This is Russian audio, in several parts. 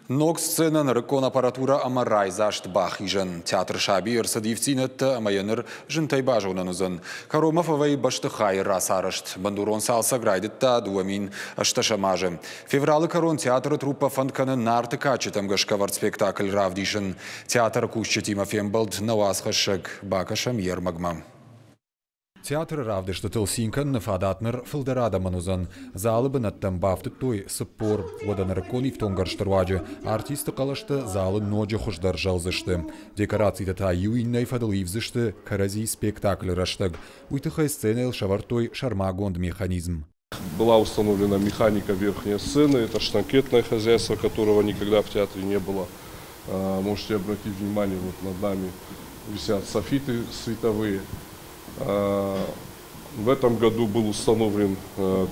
Ног сцена нарыкон аппаратура ама райзашт бахижен. Театр шаби ирсадивцинет амаяныр жынтай бажунанузын. Каромов авай баштыхай расарышт. Бандурон салса грайдетта дуамин ашташамажы. Февралы карон театр труппа фантканы нарты качетам гашкавард спектакль равдишен. Театр куща Тимофем Балд навасхашык бакашам ермагмам. Театр равдышты тылсинкан нафадатныр фылдарада манузан. Залы бынаттан бафты той сыппор. Оданыр конив тонгарштырваджы. Артисты қалашты залы ноджы хуждар жалзышты. Декорации та юиннай фадаливзышты карази спектакль раштаг. Уйтыхай сцены шавартой шармагонд механизм. Была установлена механика верхней сцены. Это штанкетное хозяйство, которого никогда в театре не было. Можете обратить внимание, вот над нами висят софиты световые. В этом году был установлен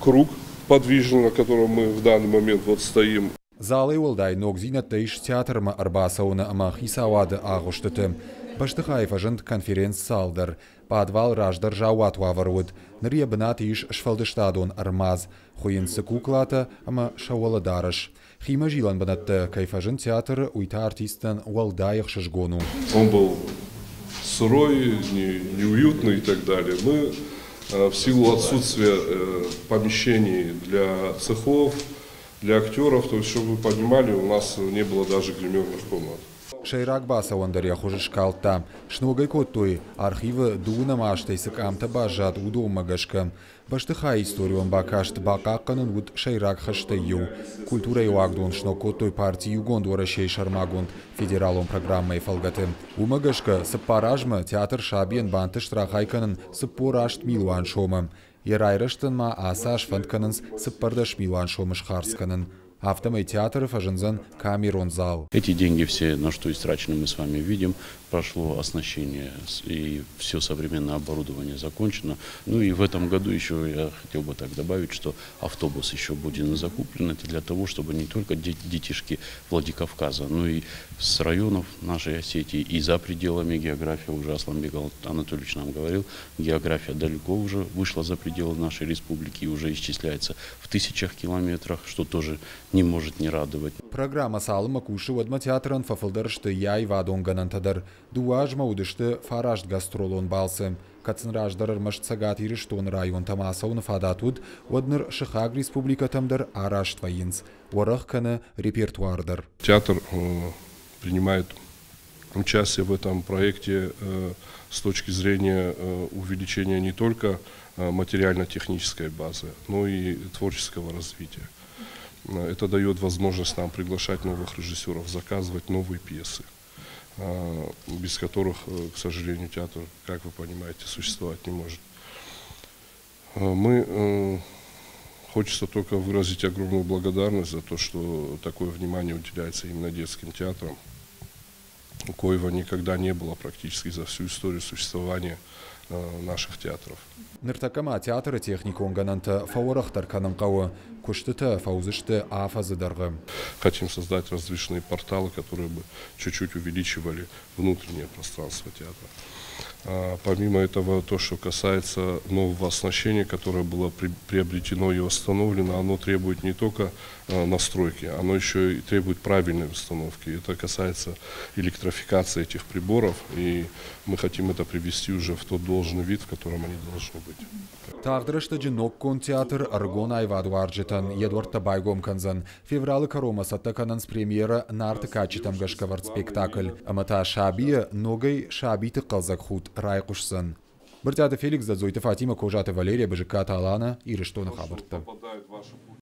круг подвижный, на котором мы в данный момент вот стоим. Залы олдай ногзина тейш театрма арбасауна ама хисавады агуштыты. Баштыхаев ажент конференц-салдар. Подвал раждар жауат ваварвуд. Нребнат иш шфалдыштадон армаз. Хуинсы куклата ама шауаладарыш. Хима жилан банатты кайфажен театр уйта артистан уалдаях шашгону. Он был сырой, неуютный и так далее. Мы в силу отсутствия помещений для цехов, для актеров, то есть, чтобы вы понимали, у нас не было даже гримерных комнат. Шейрак баса ондаря хужишкалта. Шногай коттой архивы дуна маштайсык амта бажат удомагашка. Баштыха историю он бакашт бакакканын уд шейрак хаштайю. Культура юагдон шног коттой партии югондора шей шармагонд федералон программой фалгаты. Умагашка саппаражма театр шабиен банты штрахайканын саппорашт милуан шома. Ерайраштын ма асаш фантканынс саппардаш милуан шомыш харсканын. Автомой театр фажензан камерон зал. Эти деньги все, на что истрачены, мы с вами видим. Прошло оснащение и все современное оборудование закончено. Ну и в этом году еще я хотел бы так добавить, что автобус еще будет закуплен. Это для того, чтобы не только детишки Владикавказа, но и с районов нашей Осетии и за пределами географии. Уже Асланбек Анатольевич нам говорил, география далеко уже вышла за пределы нашей республики и уже исчисляется в тысячах километрах, что тоже не может не радовать. Программа салыма куши вадма театран фафылдарышты яй вадонганантадар. Дуажма удышты фарашт гастролон балсы. Кацнраждар машцагат ириштон район тамасауны фадатуд, одныр шихаг республика тамдар арашт воинц. Орахканы репертуардар. Театр принимает участие в этом проекте с точки зрения увеличения не только материально-технической базы, но и творческого развития. Это дает возможность нам приглашать новых режиссеров, заказывать новые пьесы, без которых, к сожалению, театр, как вы понимаете, существовать не может. Хочется только выразить огромную благодарность за то, что такое внимание уделяется именно детским театрам, коего никогда не было практически за всю историю существования наших театров. Ныртакама театра техникон гананта фаворахтар канамкауа, куштыта фаузышты афазыдарга. Хотим создать различные порталы, которые бы чуть-чуть увеличивали внутреннее пространство театра. Помимо этого, то, что касается нового оснащения, которое было приобретено и восстановлено, оно требует не только настройки, оно еще и требует правильной установки. Это касается электрификации этих приборов, и мы хотим это привести уже в тот должный вид, в котором они должны быть. Тагдырышты джиноккон театр аргон айваду арджитан Едвард Табайгом канзан. Февралы карома саттаканан с премьера нарты качетам гашкавард спектакль. Амата шабия ногой шабиты қалзак худ райкушсан. Бартяда Феликс Задзойта Фатима Кожата Валерия Бажика Талана и Рештона Хабарта.